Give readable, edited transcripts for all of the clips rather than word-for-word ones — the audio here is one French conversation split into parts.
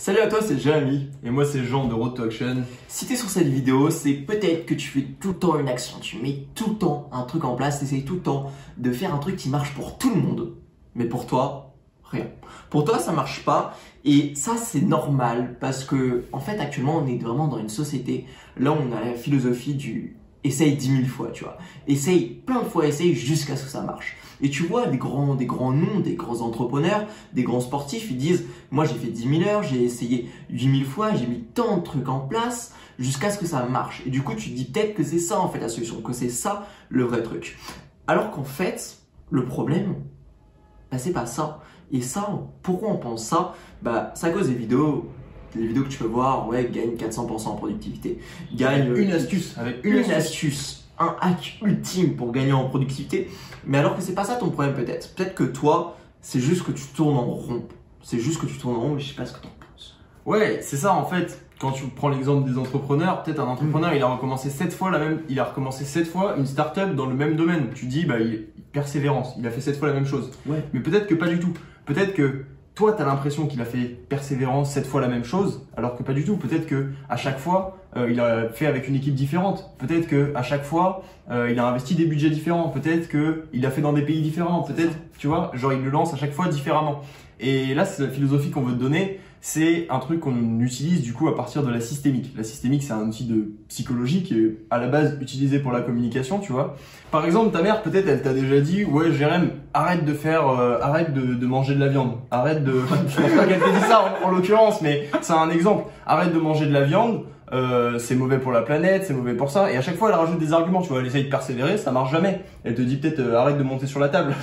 Salut à toi, c'est Jérémy et moi c'est Jean de Road to Action. Si tu es sur cette vidéo, c'est peut-être que tu fais tout le temps une action, tu mets tout le temps un truc en place, tu essayes tout le temps de faire un truc qui marche pour tout le monde, mais pour toi, rien. Pour toi, ça marche pas et ça c'est normal parce que en fait actuellement on est vraiment dans une société, là on a la philosophie du essaye 10 000 fois, tu vois. Essaye plein de fois, essaye jusqu'à ce que ça marche. Et tu vois des grands noms, des grands entrepreneurs, des grands sportifs, ils disent « Moi j'ai fait 10 000 heures, j'ai essayé 8 000 fois, j'ai mis tant de trucs en place jusqu'à ce que ça marche. » Et du coup tu te dis peut-être que c'est ça en fait la solution, que c'est ça le vrai truc. Alors qu'en fait, le problème, bah, c'est pas ça. Et ça, pourquoi on pense ça? Bah, c'est à cause des vidéos que tu peux voir, ouais, gagne 400% en productivité. Gagne Une astuce, avec une astuce, un hack ultime pour gagner en productivité. Mais alors que c'est pas ça ton problème peut-être. Peut-être que toi, c'est juste que tu tournes en rond. C'est juste que tu tournes en rond, mais je sais pas ce que t'en penses. Ouais, c'est ça en fait. Quand tu prends l'exemple des entrepreneurs, peut-être un entrepreneur, il a recommencé 7 fois une startup dans le même domaine. Tu dis, bah, persévérance, il a fait 7 fois la même chose. Ouais. Mais peut-être que pas du tout. Peut-être que toi, tu as l'impression qu'il a fait persévérance 7 fois la même chose, alors que pas du tout. Peut-être que à chaque fois, il a fait avec une équipe différente. Peut-être que à chaque fois, il a investi des budgets différents. Peut-être que il a fait dans des pays différents. Peut-être, tu vois, genre il le lance à chaque fois différemment. Et là, c'est la philosophie qu'on veut te donner. C'est un truc qu'on utilise du coup à partir de la systémique. La systémique, c'est un outil de psychologie qui est à la base utilisé pour la communication, tu vois. Par exemple, ta mère, peut-être, elle t'a déjà dit, ouais, Jérém, arrête de manger de la viande. Arrête de, je pense pas qu'elle t'ait dit ça en l'occurrence, mais c'est un exemple. Arrête de manger de la viande. C'est mauvais pour la planète, c'est mauvais pour ça. Et à chaque fois, elle rajoute des arguments. Tu vois, elle essaye de persévérer, ça marche jamais. Elle te dit peut-être arrête de monter sur la table.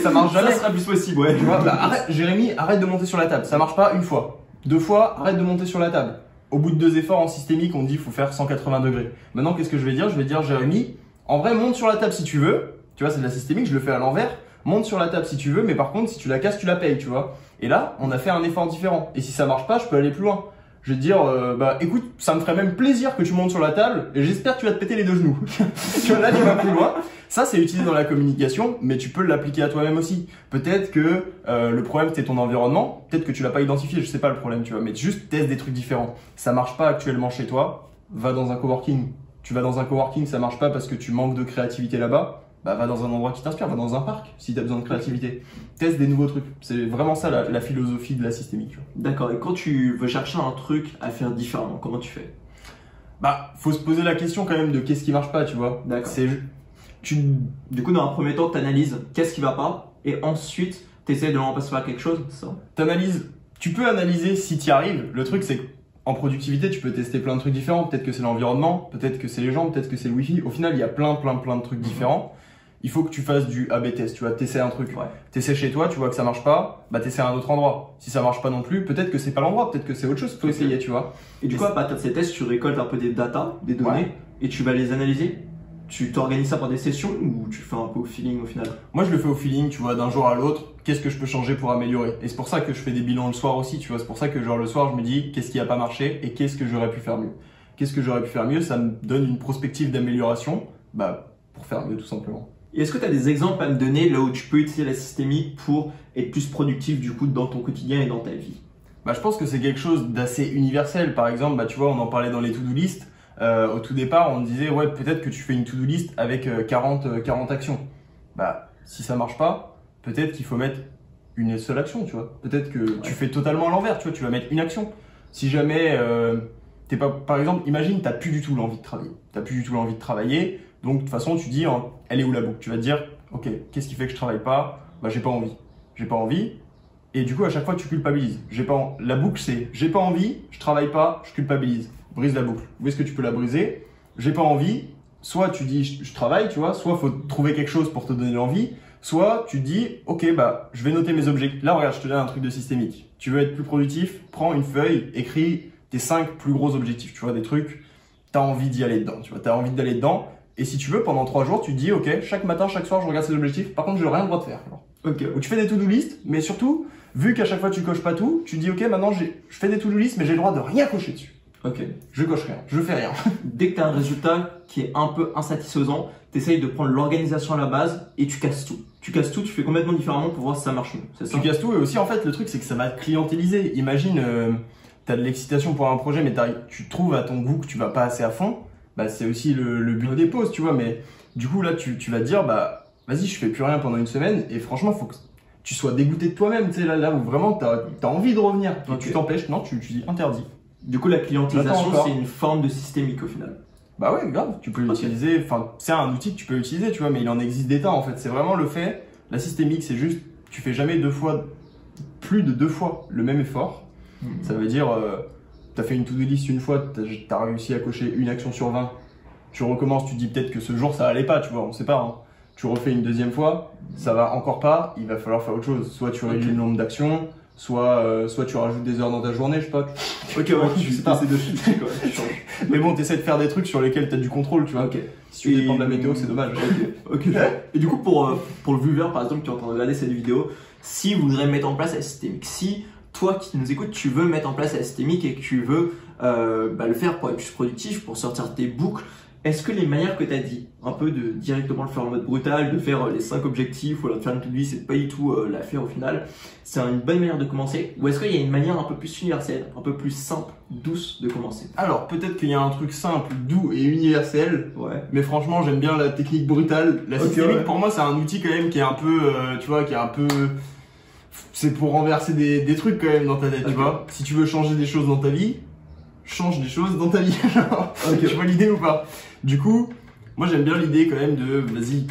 Ça marche jamais. Ça sera plus possible, ouais. Tu vois, bah, arrête, Jérémy, arrête de monter sur la table. Ça marche pas une fois. 2 fois, arrête de monter sur la table. Au bout de 2 efforts en systémique, on dit faut faire 180 degrés. Maintenant, qu'est-ce que je vais dire? Je vais dire, Jérémy, en vrai, monte sur la table si tu veux. Tu vois, c'est de la systémique, je le fais à l'envers. Monte sur la table si tu veux, mais par contre, si tu la casses, tu la payes, tu vois. Et là, on a fait un effort différent. Et si ça marche pas, je peux aller plus loin. Je vais te dire, bah écoute, ça me ferait même plaisir que tu montes sur la table et j'espère que tu vas te péter les 2 genoux. Tu vois, là, tu vas plus loin. Ça, c'est utilisé dans la communication, mais tu peux l'appliquer à toi-même aussi. Peut-être que le problème, c'est ton environnement. Peut-être que tu l'as pas identifié, je sais pas le problème, tu vois. Mais juste teste des trucs différents. Ça marche pas actuellement chez toi, va dans un coworking. Tu vas dans un coworking, ça marche pas parce que tu manques de créativité là-bas. Bah, va dans un endroit qui t'inspire, va dans un parc si tu as besoin de créativité. Teste des nouveaux trucs. C'est vraiment ça la philosophie de la systémique. D'accord, et quand tu veux chercher un truc à faire différemment, comment tu fais? Bah, faut se poser la question quand même de qu'est-ce qui marche pas, tu vois. D'accord. Du coup, dans un premier temps, tu analyses qu'est-ce qui va pas et ensuite, tu essaies de le remplacer par quelque chose, c'est ça? Tu peux analyser si tu y arrives. Le truc, c'est qu'en productivité, tu peux tester plein de trucs différents. Peut-être que c'est l'environnement, peut-être que c'est les gens, peut-être que c'est le wifi. Au final, il y a plein de trucs différents. Il faut que tu fasses du A/B test, tu vois, t'essaies un truc. Ouais. T'essaies chez toi, tu vois que ça marche pas, bah t'essaies à un autre endroit. Si ça marche pas non plus, peut-être que c'est pas l'endroit, peut-être que c'est autre chose qu'il faut essayer, tu vois. Et du coup, à partir de ces tests, tu récoltes un peu des datas, des données, Ouais. et tu vas les analyser. Tu t'organises ça par des sessions ou tu fais un peu au feeling au final? Moi, je le fais au feeling, tu vois, d'un jour à l'autre, qu'est-ce que je peux changer pour améliorer. Et c'est pour ça que je fais des bilans le soir aussi, tu vois. C'est pour ça que genre le soir, je me dis qu'est-ce qui a pas marché et qu'est-ce que j'aurais pu faire mieux. Qu'est-ce que j'aurais pu faire mieux, ça me donne une prospective d'amélioration, bah pour faire mieux tout simplement. Et est-ce que tu as des exemples à me donner là où tu peux utiliser la systémique pour être plus productif du coup dans ton quotidien et dans ta vie? Bah, je pense que c'est quelque chose d'assez universel. Par exemple, bah, tu vois, on en parlait dans les to-do list. Au tout départ, on disait, ouais, peut-être que tu fais une to-do list avec 40 actions. Bah, si ça marche pas, peut-être qu'il faut mettre une seule action, tu vois. Peut-être que tu fais totalement à l'envers, tu vois, tu vas mettre une action. Si jamais, t'es pas, par exemple, imagine, t'as plus du tout l'envie de travailler. T'as plus du tout l'envie de travailler. Donc, de toute façon, tu dis, hein, elle est où la boucle? Tu vas te dire, ok, qu'est-ce qui fait que je travaille pas? Bah, j'ai pas envie. J'ai pas envie. Et du coup, à chaque fois, tu culpabilises. La boucle, c'est j'ai pas envie, je travaille pas, je culpabilise. Brise la boucle. Où est-ce que tu peux la briser? J'ai pas envie. Soit tu dis je travaille, tu vois, soit faut trouver quelque chose pour te donner l'envie, soit tu dis ok, bah je vais noter mes objectifs. Là, regarde, je te donne un truc de systémique. Tu veux être plus productif? Prends une feuille, écris tes 5 plus gros objectifs. Tu vois, des trucs, t'as envie d'y aller dedans. Tu vois, t'as envie d'aller dedans. Et si tu veux, pendant 3 jours, tu te dis ok, chaque matin, chaque soir, je regarde ces objectifs. Par contre, je n'ai rien le droit de faire. Ok. Ou tu fais des to-do list, mais surtout, vu qu'à chaque fois tu coches pas tout, tu dis ok, maintenant je fais des to-do list, mais j'ai le droit de rien cocher dessus. Ok. Je coche rien, je fais rien. Dès que tu as un résultat qui est un peu insatisfaisant, tu essayes de prendre l'organisation à la base et tu casses tout. Tu casses tout, tu fais complètement différemment pour voir si ça marche mieux. C'est ça? Tu casses tout et aussi en fait le truc c'est que ça va te clientéliser. Imagine, t'as de l'excitation pour un projet, mais tu trouves à ton goût que tu vas pas assez à fond, bah c'est aussi le but des pauses, tu vois. Mais du coup, là, tu vas te dire, bah vas-y, je fais plus rien pendant une semaine, et franchement, faut que tu sois dégoûté de toi-même, tu sais, là où vraiment t'as envie de revenir. Ok. Tu t'empêches, non, tu dis interdit. Du coup, la J'attends clientélisation, encore. c'est une forme de systémique au final. Bah ouais, grave, tu peux l'utiliser, enfin, c'est un outil que tu peux utiliser, tu vois, mais il en existe des tas en fait. C'est vraiment le fait, la systémique, c'est juste, tu fais jamais plus de 2 fois le même effort. Ça veut dire, t'as fait une to-do list une fois, t'as réussi à cocher une action sur 20, tu recommences, tu te dis peut-être que ce jour ça allait pas, tu vois, on sait pas. Hein. Tu refais une deuxième fois, ça va encore pas, il va falloir faire autre chose. Soit tu réduis le nombre d'actions, soit tu rajoutes des heures dans ta journée, je sais pas. Ok, ouais, tu essaies de filtrer quoi. Tu changes. Mais bon, t'essaies de faire des trucs sur lesquels t'as du contrôle, tu vois. Ok. Si tu dépends de la météo, c'est dommage. Ok. Et du coup, pour le viewer par exemple qui est en train de regarder cette vidéo, si vous voudrez mettre en place la systémique, si toi qui nous écoutes, tu veux mettre en place la systémique et que tu veux le faire pour être plus productif, pour sortir tes boucles, est-ce que les manières que tu as dit, un peu de directement le faire en mode brutal, de faire les 5 objectifs ou alors de faire une to-do list, c'est pas du tout la faire au final, c'est une bonne manière de commencer? Ou est-ce qu'il y a une manière un peu plus universelle, un peu plus simple, douce de commencer? Alors, peut-être qu'il y a un truc simple, doux et universel, Ouais. mais franchement, j'aime bien la technique brutale. La Ok, systémique, ouais. pour moi, c'est un outil quand même qui est un peu, tu vois, qui est un peu... C'est pour renverser des trucs quand même dans ta tête, tu Ok. vois. Si tu veux changer des choses dans ta vie, change des choses dans ta vie. Ok. Tu vois l'idée ou pas? Du coup, moi j'aime bien l'idée quand même de, vas-y,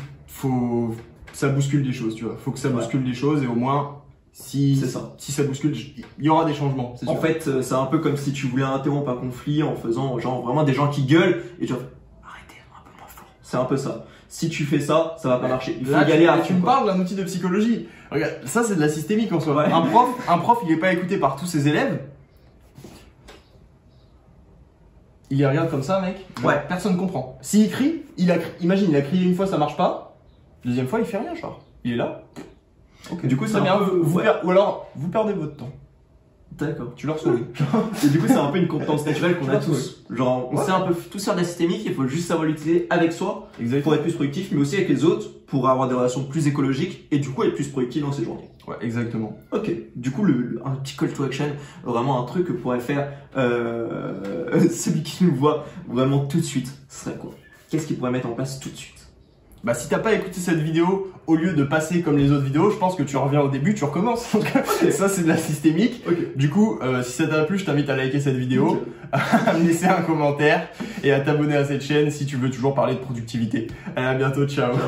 ça bouscule des choses, tu vois. Faut que ça bouscule des choses et au moins, si ça bouscule, il y aura des changements, c'est sûr. En fait, c'est un peu comme si tu voulais interrompre un conflit en faisant genre vraiment des gens qui gueulent et genre arrêtez un peu moins fort. C'est un peu ça. Si tu fais ça, ça va pas marcher. Il faut Là, y aller à tu fond, me quoi. parles d'un outil de psychologie. Regarde, ça c'est de la systémique en soi. Ouais. Un prof, il est pas écouté par tous ses élèves. Il les regarde comme ça, mec. Ouais. Personne comprend. S'il crie, imagine, il a crié une fois, ça marche pas. Deuxième fois, il fait rien, genre. Il est là. Ok. Du coup, c'est Très bien. un peu... ouais. Ou alors, vous perdez votre temps. D'accord. Tu leur souris. Et du coup, c'est un peu une compétence naturelle qu'on a Ouais. tous. Genre, on Ouais. sait un peu tous faire de la systémique, il faut juste savoir l'utiliser avec soi pour Exactement. être plus productif, mais aussi avec les autres pour avoir des relations plus écologiques et du coup être plus productif dans ses journées. Ouais, exactement. Ok. Du coup, un petit call to action, vraiment un truc que pourrait faire celui qui nous voit vraiment tout de suite, ce serait quoi? Qu'est-ce qu'il pourrait mettre en place tout de suite? Bah, si t'as pas écouté cette vidéo, au lieu de passer comme les autres vidéos, je pense que tu reviens au début, tu recommences. Donc, ça, c'est de la systémique. Ok. Du coup, si ça t'a plu, je t'invite à liker cette vidéo, Ok. à me laisser un commentaire et à t'abonner à cette chaîne si tu veux toujours parler de productivité. Allez, à bientôt, ciao. Ciao.